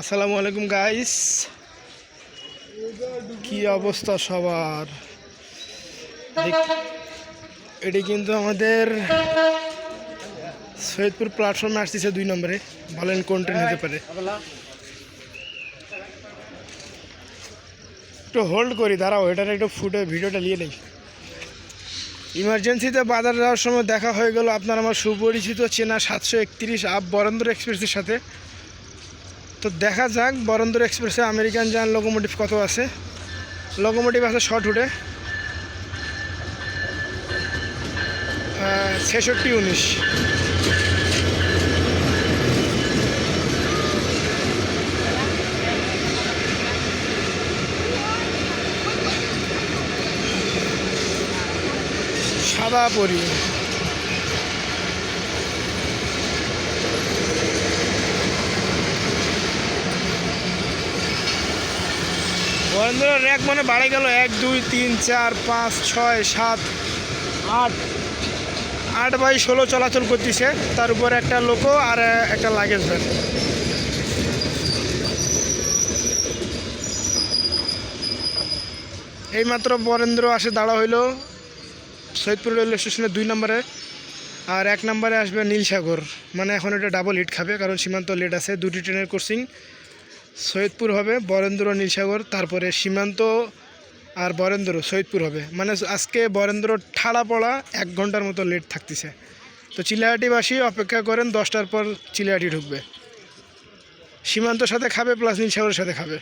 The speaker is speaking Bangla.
আসসালামু আলাইকুম গাইস, কি অবস্থা সবার? এটি কিন্তু আমাদের সৈয়দপুর প্ল্যাটফর্মে আসতেছে 2 নম্বরে। বলেন কোনটা হতে পারে? একটু হোল্ড করি, দাঁড়াও, এটার একটু ভিডিওটা নিয়ে নেই। ইমার্জেন্সিতে বাজার যাওয়ার সময় দেখা হয়ে গেল আপনার আমার সুপরিচিত চেনা 731 আপ বরেন্দ্র এক্সপ্রেসের সাথে। তো দেখা যাক বরেন্দ্র এক্সপ্রেসে আমেরিকান যান লোকোমোটিভ কত আছে। লোকোমোটিভ আছে শর্টহুডে 6619। সাদা পরি বরেন্দ্র র্যাক মানে বাড়ে গেল 1 2 3 4 5 6 7 8 8/16 চলাচল করতেছে। তার উপর একটা লোকো আর একটা লাগেজ ভ্যান। এইমাত্র বরেন্দ্র আসে দাঁড়া হইল সৈয়দপুর রেলওয়ে স্টেশনের 2 নম্বরে, আর 1 নম্বরে আসবে নীলসাগর। মানে এখন এটা ডাবল হিট খাবে, কারণ সীমান্ত লেট আছে। 2টি ট্রেনের কোচিং সৈয়দপুর হবে, বরেন্দ্র নীলসাগর, তারপরে সীমান্ত আর বরেন্দ্র সৈয়দপুর হবে। মানে আজকে বরেন্দ্র ঠাড়া পড়া 1 ঘন্টার মতো লেট থাকতেছে। তো চিলাহাটিবাসী অপেক্ষা করেন, 10টার পর চিলাহাটি ঢুকবে। সীমান্তর সাথে খাবে প্লাস নীলসাগরের সাথে খাবে।